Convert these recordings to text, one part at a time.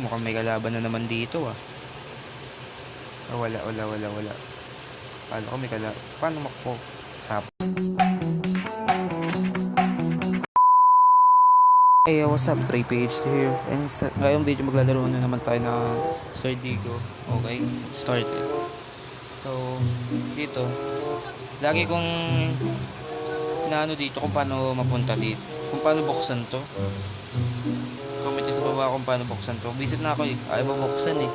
mukhang may kalaban na naman dito ah. Oh, wala. Kala ko may kalaban. Paano makpo? Sap. Hey, what's up? 3PH here. And sa ngayong video maglalaro na naman tayo na Sir Digo. Okay, start. So, dito lagi kong inaano dito kung paano mapunta dito. Kung paano buksan to. Comment sa baba kung paano buksan to. Visit na ako eh. Ayaw mabuksan eh.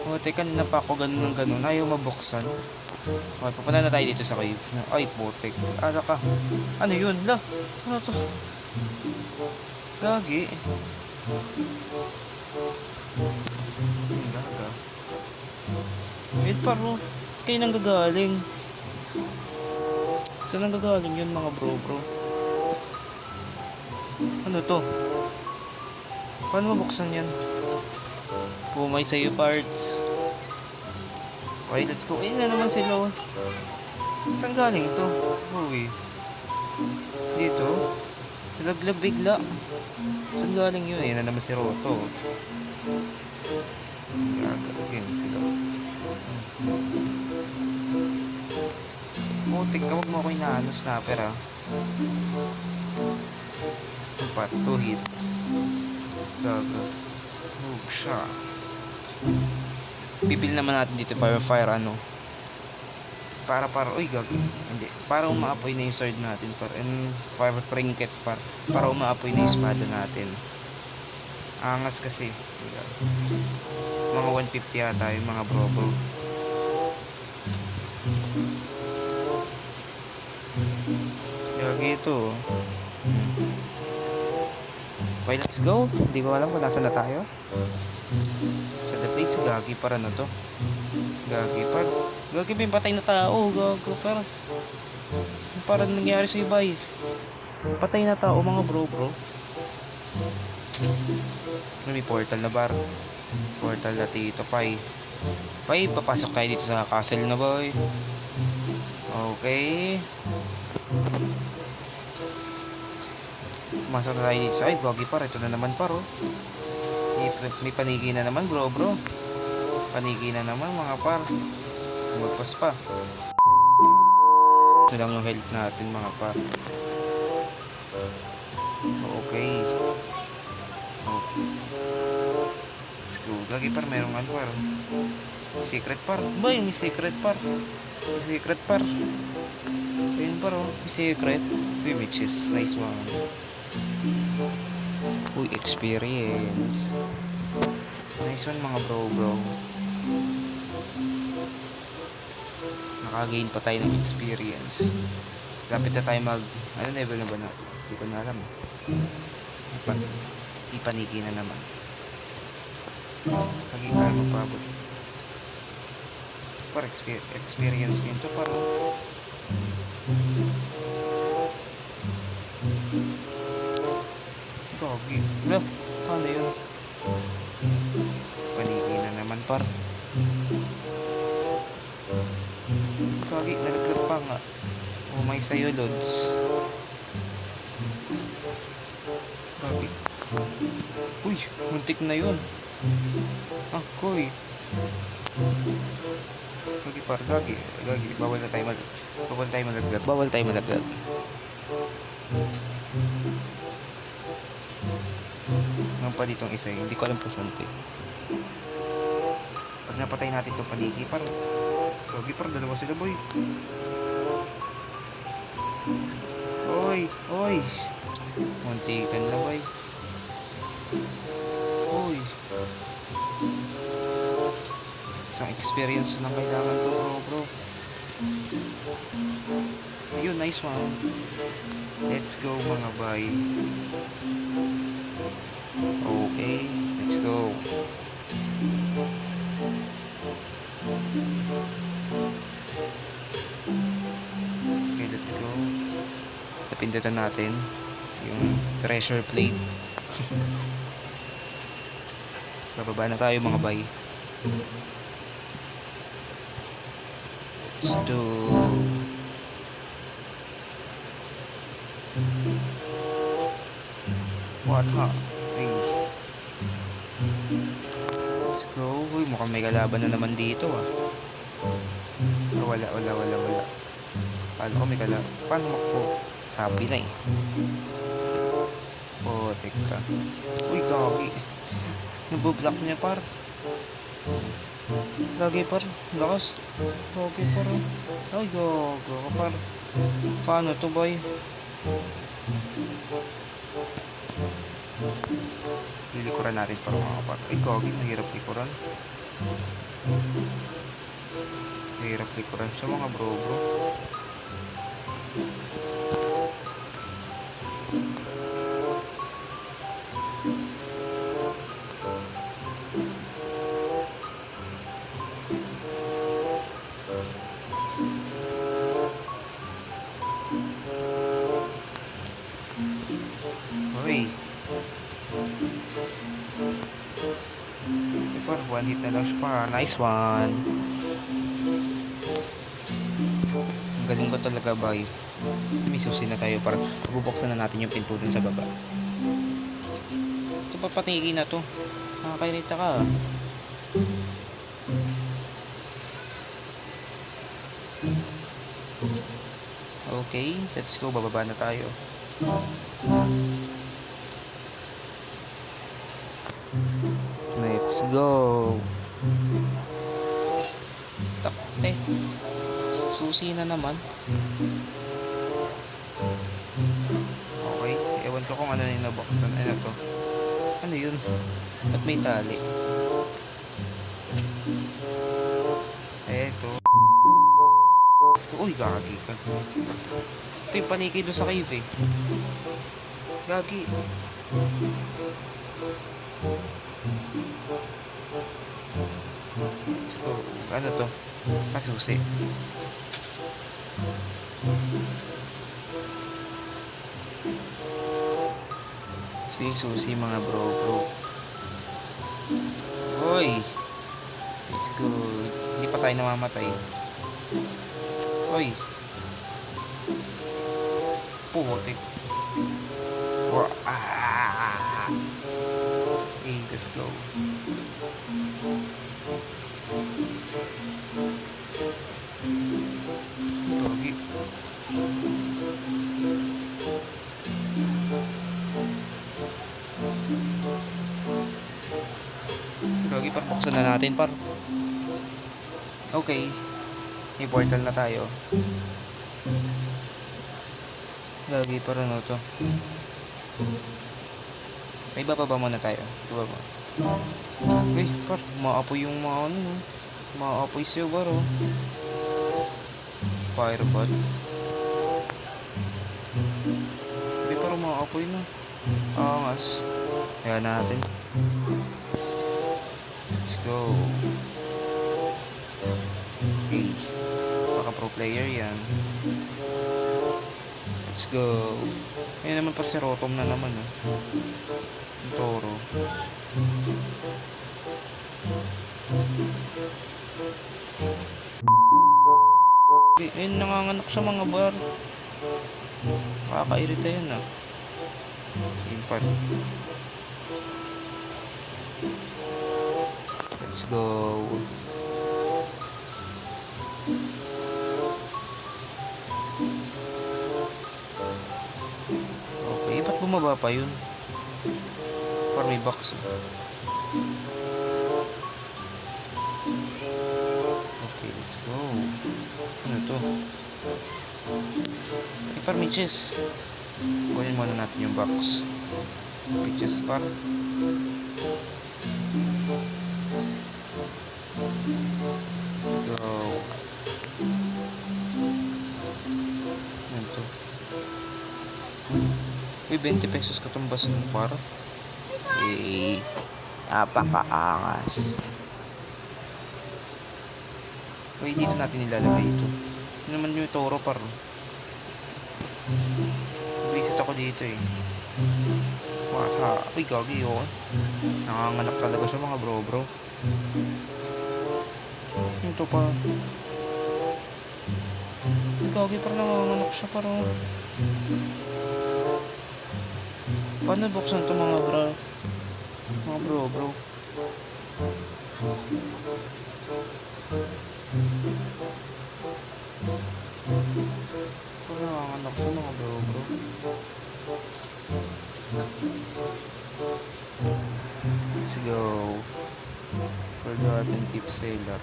O, teka, kanina pa ako ganun ng ganun. Ayaw mabuksan. Okay, papunta na tayo dito sa cave. Ay, putik. Ala ka. Ano yun? La, ano to? Gagi. Gaga. Wait, paro. Saan kayo nang gagaling? Saan nang gagaling yun mga bro? Ano to? Paano mabuksan yan? May sa'yo parts. Okay, let's go. Ayun na naman sila. Saan galing to? Uy. Dito? Nalaglag bigla. Saan galing yun? Ayun na naman si Roto. Gagawin sila. Putik ka, wag mo ako inaano, snapper ah. Pat, 2 hit. Gaga. Hug siya. Bibili naman natin dito fire ano. Para uy gaga. Hindi. Para umaapoy na yung sword natin. And fire trinket para umaapoy na yung espada natin. Angas kasi. Mga 150 yata yung mga bro. Gagi ito. Okay, let's go. Hindi ko alam kung nasa na tayo. Sa the place, gagi para na to. Gagi pa yung patay na tao. Gago para nangyari sa ibay. Patay na tao mga bro. May portal na bar. Portal na tito Pai, papasok tayo dito sa castle na boy. Okay. Masok na tayo dito sa, ay gagi par, ito na naman par oh. May paniki na naman bro. Paniki na naman mga par. Magpas pa. Ito lang yung health natin mga par. Okay. Let's go. Gagi par, merong ano par. Secret par. Boy, may secret par. Ayun par oh. May secret. Uy, mixes. Nice one. Uy, experience. Nice one mga bro. Nakagain pa tayo ng experience. Lapit na tayo ano level na ba na? Hindi ko na alam. Ipaniki na naman. Lagi tayo magpabot. Para experience yun to para. Gagi. Paano yun? Paniki na naman par. Gagi, nalaglag pa nga. May sayo loads. Gagi. Uy, muntik na yun. Akoy. Gagi par, gagi. Bawal tayo malaglag. Ngayon pa ditong isa, hindi ko alam kung saan ito. Pag napatay natin itong paniki par, gagi par, dalawa sila boy. Oy. Muntikan na boy. Oy. Isang experience lang kailangan to bro. Ayun, nice one. Let's go mga bay. Okay, let's go. Okay, let's go. Napindutan natin yung treasure plate. Bababa na tayo mga bay. Let's do. What ha? Ay. Let's go. Uy, mukhang may kalaban na naman dito ah. Oh, wala. Paano ko may kalaban? Paano makpo? Sabi na eh. Oh, teka. Uy, gagi. Naboblock niya par. Gagi par. Lakas. Gagi par. Ay, gago par. Paano to boy? Lilikuran natin para mga kapar. Ay, gagi. Mahirap likuran. Mahirap likuran sa mga bro. Uy. Par, one hit na lang siya pa. Nice one. Ang galing ko talaga, boy. May susi na tayo para bubuksan na natin yung pinto dun sa baba. Ito papatiki na to. Nakakairita ka. Okay, let's go. Bababa na tayo. Let's go. Takte. Susi na naman. Okay, ewan ko kung ano yung nabuksan. Ano to? Ano yun? At may tali. Eto. Let's go. Uy, gagi ka. Ito yung paniki doon sa cave eh. Gagi. Let's go. Ano to? Susi. Ito yung susi mga bro. Hoy! Let's go. Hindi pa tayo namamatay. Hoy! Putik. Hey, let's go. Gogi. Gogi, par buksan na natin par. Okay. May portal na tayo. Gogi, par ano to? May bababa muna tayo. Bababa. Uy, par, maapoy yung mga ano. Maapoy siya baro. Fireball. Uy, par, maapoy na. Angas. Kaya natin. Let's go. Okay. Baka pro player yan. Let's go. Ayan naman par si Rotom na naman. Yung Toro. Ayun, nanganganak sa mga bar. Nakakairita yun Yun par. Let's go. Okay, ba't bumaba pa yun? Par may box. Okay, let's go. Ano to? Ay, par may chest. Kunin muna natin yung box. Okay, chest par. Let's go. Ano to? Uy, 20 pesos katumbas ng par. Eh, napakaangas. Uy, dito natin nilalagay ito. Ano naman yung Toro par. Visit ako dito eh. Mata. Uy, gagi yun. Nanganganak talaga sa mga bro. Ito pa. Uy, gagi par, nanganganak siya par. Paano buksan ito mga bro? Mga bro. Ito nanganganak sa mga bro. Let's go. Forgotten tip seller.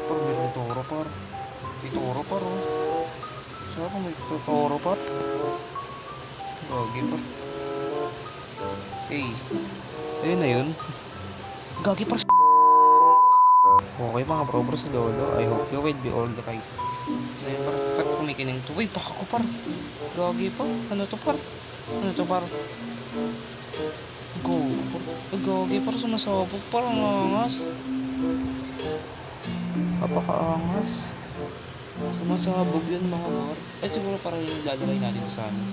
Par, meron toro par. May toro par oh. Saan ako may toro par? Gagi par. Hey. Ayun na yun. Gagi par. Okay mga bro lolo. I hope you will be all right. Ayun par. Ba't kumikinig to? Uy, baka ko par. Gagi pa. Ano to par? Go. Gagi par, sumasabog par. Ang angas. Papakaangas. Sumasabog yun mga par. Eh siguro parang yung lalagay natin sa ano.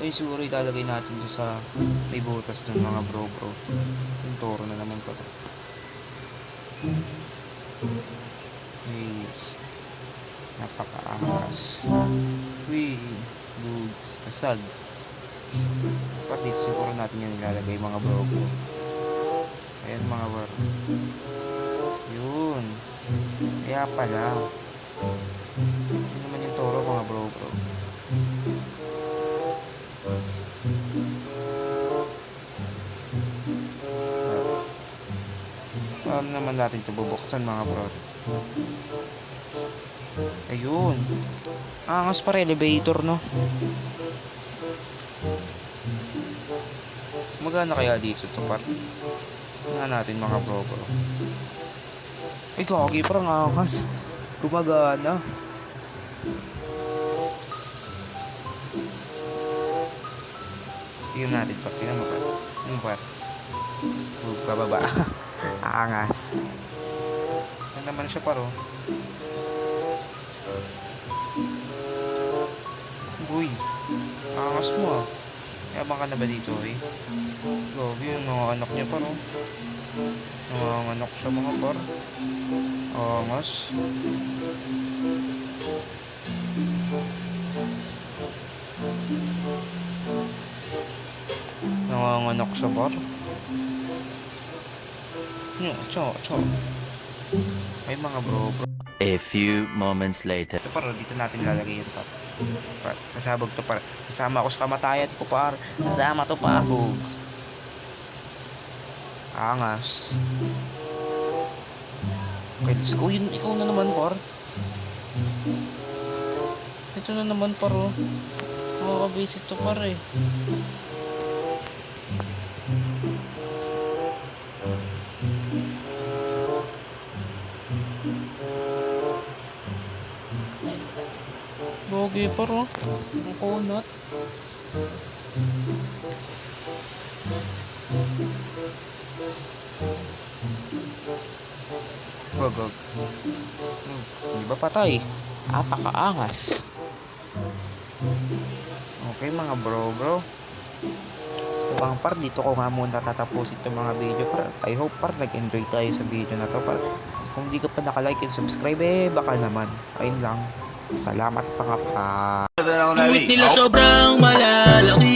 Eh siguro ilalagay natin sa may butas dun mga bro. Yung toro na naman pa to. Hey. Napakaangas. Uy. Good. Kasag. Part dito siguro natin yung ilalagay mga bro. Ayan mga bro. Yun. Kaya pala. Yun naman yung toro mga bro. Paano naman natin ito bubuksan mga bro? Ayun. Angas para elevator no. Magana kaya dito to par? Tingnan natin mga bro. Ay gagi parang angas. Gumagana. Tingnan natin par. Tingnan mo par. Yung par. Bababa. Angas. Saan naman siya par oh? Uy. Angas mo ah. Yabang ka na ba dito eh? Gagi yung mga anak niya par oh. Nanganganak siya mga par. Angas. Nanganganak siya par. Cho. Ay mga bro. A few moments later. Ito par, dito natin lalagay yun par. Kasabog to par. Kasama ako sa kamatayan ko par. Kasama to par. Angas. Okay, let's go. Yun, ikaw na naman par. Ito na naman par oh. Makakabisit to par eh. Bogi par oh. Ang kunat. Gagag. Di ba patay? Apakaangas. Okay mga bro. So mga par, dito ko nga muna tatapusin itong mga video par. I hope par nag-enjoy tayo sa video na to par. Kung di ka pa naka-like and subscribe baka naman. Ayun lang. Salamat pa nga pa. Nila sobrang malalaki.